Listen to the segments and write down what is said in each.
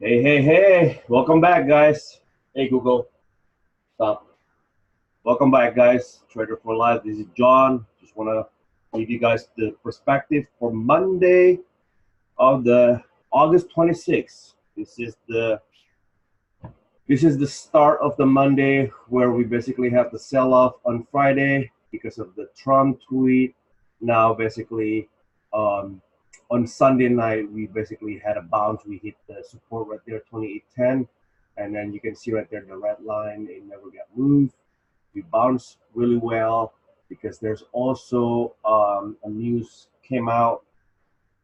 Hey, welcome back, guys. Hey, Google, stop. Welcome back, guys. Trader for Life. This is John. Just want to give you guys the perspective for Monday of the August 26th. This is the start of the Monday where we basically have the sell-off on Friday because of the Trump tweet. Now, basically, um, on Sunday night, we basically had a bounce. We hit the support right there, 28.10. And then you can see right there the red line. It never got moved. We bounced really well because there's also a news came out.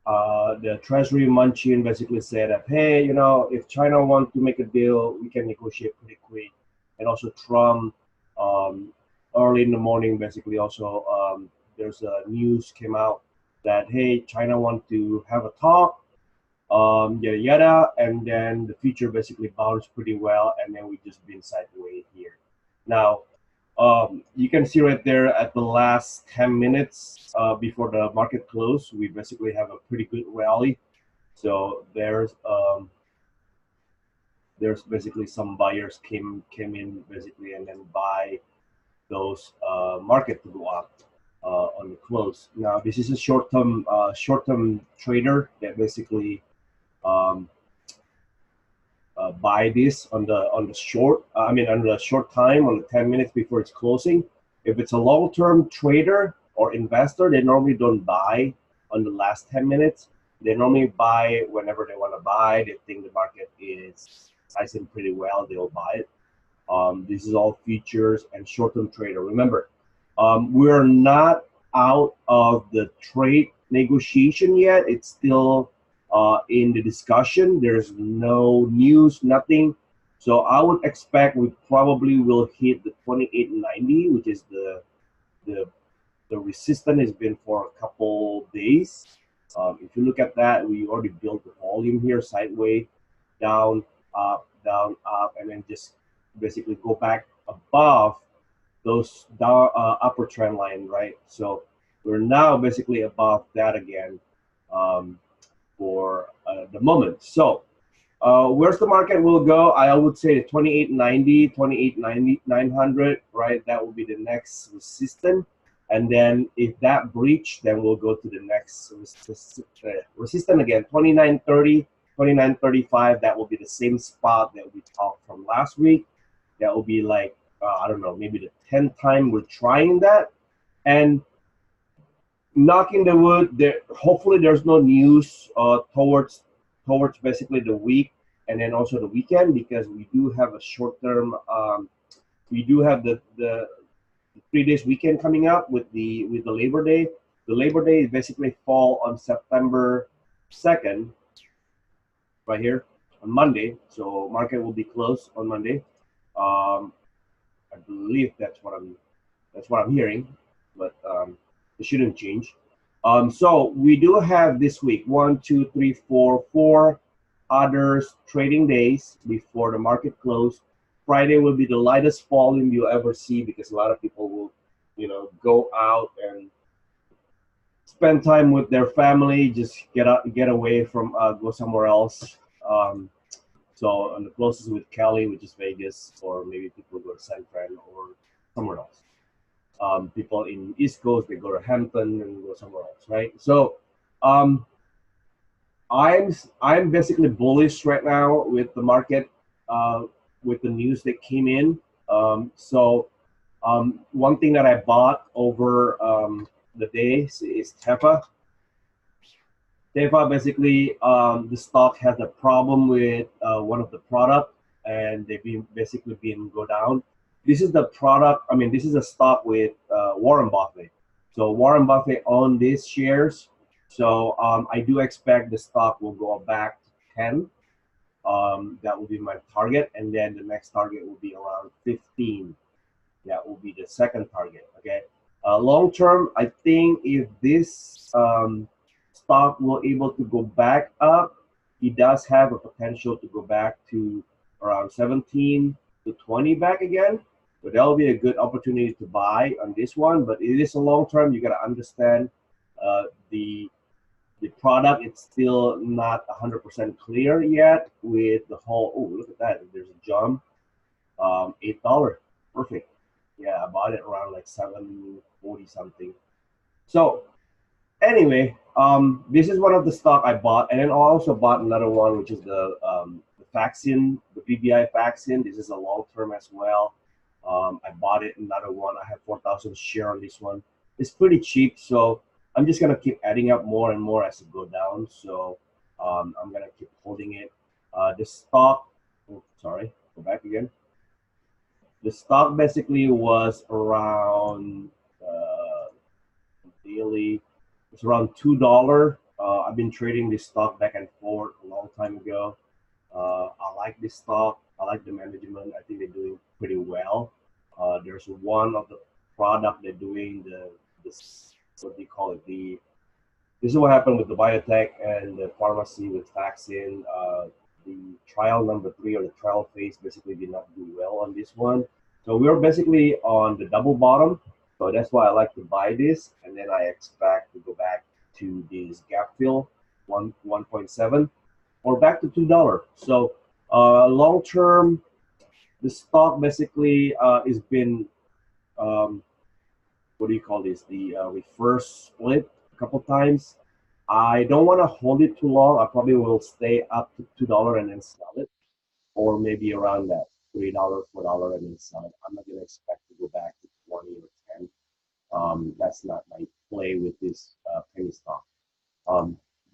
The Treasury Munchin basically said that, hey, if China wants to make a deal, we can negotiate pretty quick. And also Trump, um, early in the morning, basically also there's a news came out that, hey, China want to have a talk, yada yada, and then the future basically bounced pretty well, and then we just been sideways here. Now, you can see right there at the last 10 minutes before the market close, we basically have a pretty good rally. So there's basically some buyers came in basically and then buy those market to go up on the close. Now this is a short-term trader that basically um, buy this on the short. On the short time, on the 10 minutes before it's closing. If it's a long-term trader or investor, they normally don't buy on the last 10 minutes. They normally buy whenever they want to buy. They think the market is pricing pretty well, they'll buy it. This is all futures and short-term trader. Remember, we're not out of the trade negotiation yet. It's still in the discussion. There's no news, nothing. So I would expect we probably will hit the 28.90, which is the resistance has been for a couple days. If you look at that, we already built the volume here, sideways, down, up, and then just basically go back above those down, upper trend line, right? So we're now basically above that again for the moment. So where's the market will go? I would say 28.90, 28.90, 900, right? That will be the next resistance. And then if that breach, then we'll go to the next resistance again, 29.30, 29.35. That will be the same spot that we talked from last week. That will be like, I don't know, maybe the 10th time we're trying that. And knocking the wood, hopefully there's no news towards basically the week and then also the weekend, because we do have a short-term, we do have the 3 days weekend coming up with the Labor Day. The Labor Day is basically fall on September 2nd, right here on Monday. So market will be closed on Monday. I believe that's what I'm hearing, but it shouldn't change. So we do have this week 1, 2, 3, 4 others trading days before the market close. Friday will be the lightest volume you'll ever see because a lot of people will, go out and spend time with their family, just get away from, go somewhere else. So on the closest with Cali, which is Vegas, or maybe people go to San Fran or somewhere else. People in East Coast, they go to Hampton and go somewhere else, right? So I'm basically bullish right now with the market, with the news that came in. One thing that I bought over the days is Teva. Teva basically, the stock has a problem with one of the product, and they've been basically been go down. This is the product. This is a stock with Warren Buffett. So Warren Buffett owned these shares. So I do expect the stock will go back to 10. That will be my target, and then the next target will be around 15. That will be the second target. Okay. Long term, I think if this stock will able to go back up, it does have a potential to go back to around 17 to 20 back again. So that'll be a good opportunity to buy on this one. But it is a long term. You got to understand the The product, it's still not 100% clear yet with the whole, oh, look at that, there's a jump, $8, perfect. Yeah, I bought it around like 740 something. So anyway, this is one of the stock I bought, and then I also bought another one, which is the vaccine, the VBI vaccine. This is a long term as well. I bought it another one. I have 4,000 share on this one. It's pretty cheap, so I'm just gonna keep adding up more and more as it go down. So I'm gonna keep holding it. The stock, oh, sorry, go back again. The stock basically was around daily. It's around $2. I've been trading this stock back and forth a long time ago. I like this stock. I like the management. I think they're doing pretty well. There's one of the product they're doing the this, what do you call it, the this is what happened with the biotech and the pharmacy with vaccine. The trial number 3 or the trial phase basically did not do well on this one. So we're basically on the double bottom. So that's why I like to buy this, and then I expect to go back to this gap fill 1.7 or back to $2. So long term, the stock basically has been what do you call this? The reverse split a couple times. I don't want to hold it too long. I probably will stay up to $2 and then sell it, or maybe around that $3, $4, and then sell it. I'm not gonna expect to go back to 20 or 10. That's not my play with this penny stock.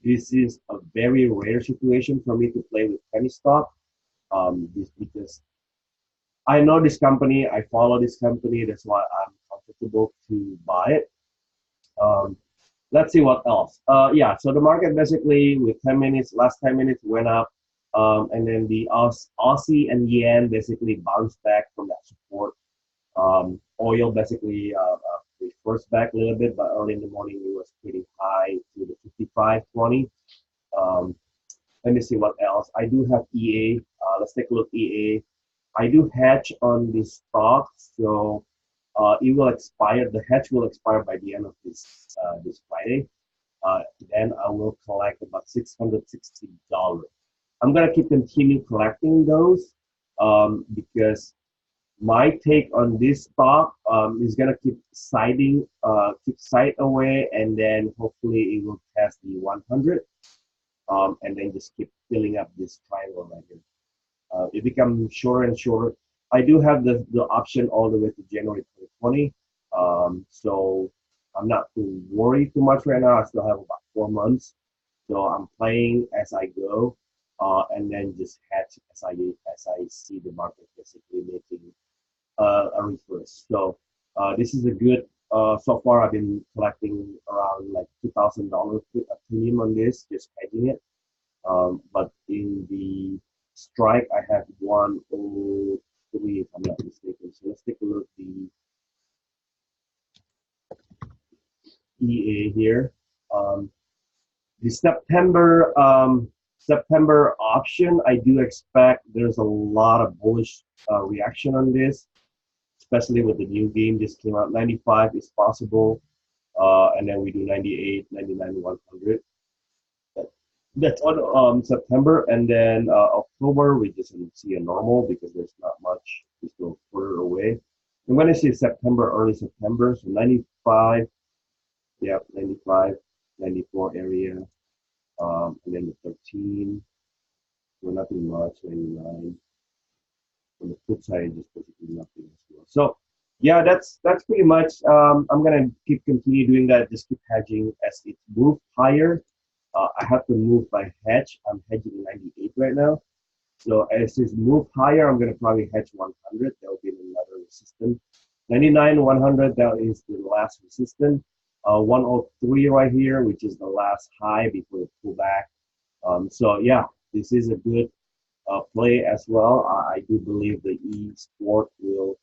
This is a very rare situation for me to play with penny stock. This because I know this company, I follow this company. That's why I'm comfortable to buy it. Um, let's see what else. Yeah, so the market basically with 10 minutes, last 10 minutes went up, and then the Aussie and yen basically bounced back from that support. Oil basically reversed back a little bit, but early in the morning it was pretty high to the 55.20. Um, let me see what else. I do have EA. Let's take a look EA. I do hedge on this stock, so it will expire. The hedge will expire by the end of this Friday. Uh, then I will collect about $660. I'm gonna continue collecting those because my take on this stock is gonna keep side away, and then hopefully it will test the 100, and then just keep filling up this triangle right here. It becomes shorter and shorter. I do have the option all the way to January 2020, so I'm not too worried too much right now. I still have about 4 months, so I'm playing as I go, and then just hedge as I see the market basically making a reverse. So this is a good. So far, I've been collecting around like $2,000 premium on this, just hedging it. But in the strike, I have 103, if I'm not mistaken. So let's take a look at the EA here. Um, the September option, I do expect there's a lot of bullish reaction on this, especially with the new game just came out. 95 is possible, and then we do 98, 99, 100. That's on September, and then October we just see a normal because there's not much. It's still further away. And when I say September, early September, so 95, yeah, 95, 94 area, and then the 13, so nothing much, 99. On the flip side, just basically nothing as well. So yeah, that's pretty much. I'm gonna continue doing that. Just keep hedging as it moves higher. I have to move my hedge. I'm hedging 98 right now. So as it moves higher, I'm gonna probably hedge 100. That will be another resistance. 99, 100. That is the last resistance. 103 right here, which is the last high before the pullback. So yeah, this is a good play as well. I do believe the e-sport will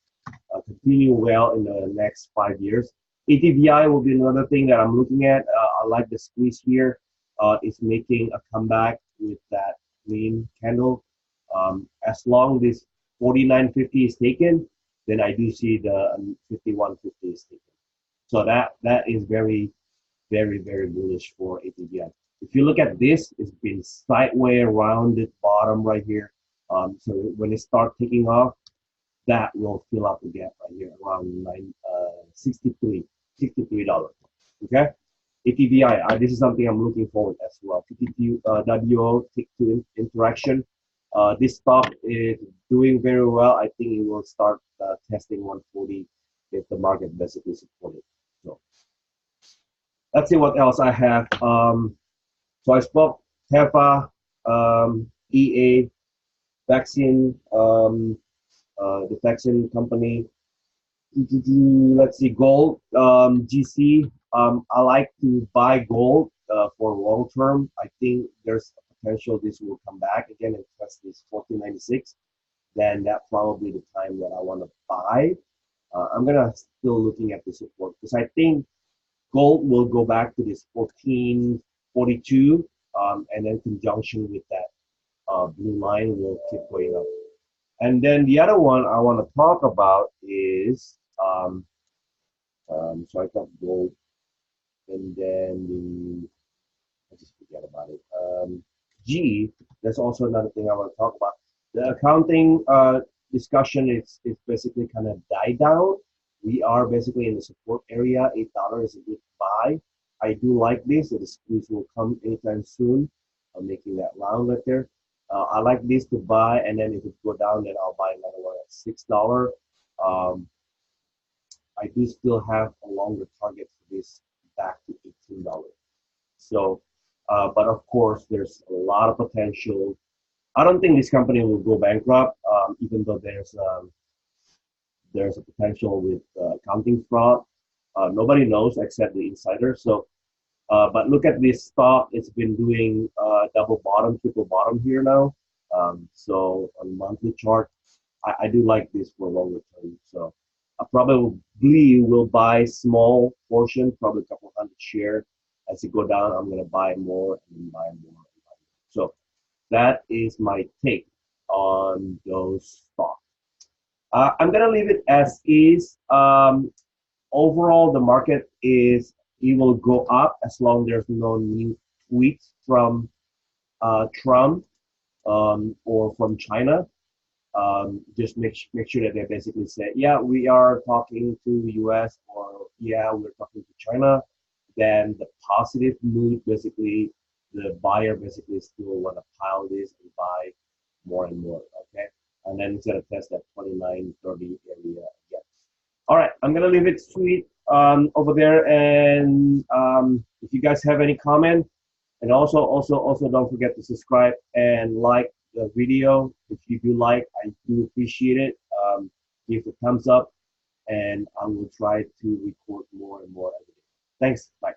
continue well in the next 5 years. ATVI will be another thing that I'm looking at. I like the squeeze here. It's making a comeback with that green candle. As long as this 49.50 is taken, then I do see the 51.50 is taken. So that is very, very, very bullish for ATVI. If you look at this, it's been sideways around this bottom right here. So when it starts taking off, that will fill up the gap right here around $63. Okay. ATVI, this is something I'm looking forward as well. TTT, WO, tick-to interaction. This stock is doing very well. I think it will start testing 140 if the market basically support it. So let's see what else I have. So I spoke Teva, EA, vaccine, the vaccine company. Let's see, gold, GC. I like to buy gold for long term. I think there's a potential this will come back again and test this 1496. Then that's probably the time that I want to buy. I'm gonna still looking at the support because I think gold will go back to this 1442, and then conjunction with that blue line will keep going up. And then the other one I want to talk about is so I got gold, and then I just forget about it. G, that's also another thing I want to talk about. The accounting discussion is basically kind of died down. We are basically in the support area. $8 is a good buy. I do like this. The squeeze will come anytime soon. I'm making that round right there. I like this to buy, and then if it go down, then I'll buy another one at $6. I do still have a longer target for this back to $18. So, but of course, there's a lot of potential. I don't think this company will go bankrupt, even though there's a potential with accounting fraud. Nobody knows except the insider. So, but look at this stock; it's been doing double bottom, triple bottom here now. So on monthly chart, I do like this for longer term. So I probably will buy small portion, probably a couple hundred share. As it go down, I'm gonna buy more and buy more. So that is my take on those stocks. I'm gonna leave it as is. Overall, the market it will go up as long as there's no new tweets from Trump or from China. Just make sure that they basically say, yeah, we are talking to the US, or yeah, we're talking to China. Then the positive mood, basically, the buyer basically still want to pile this and buy more and more, okay? And then it's going to test that 29.30 area again. All right, I'm going to leave it sweet over there. And if you guys have any comment, and also don't forget to subscribe and like the video. If you do like, I do appreciate it. Give a thumbs up, and I will try to record more and more every day. Thanks. Bye.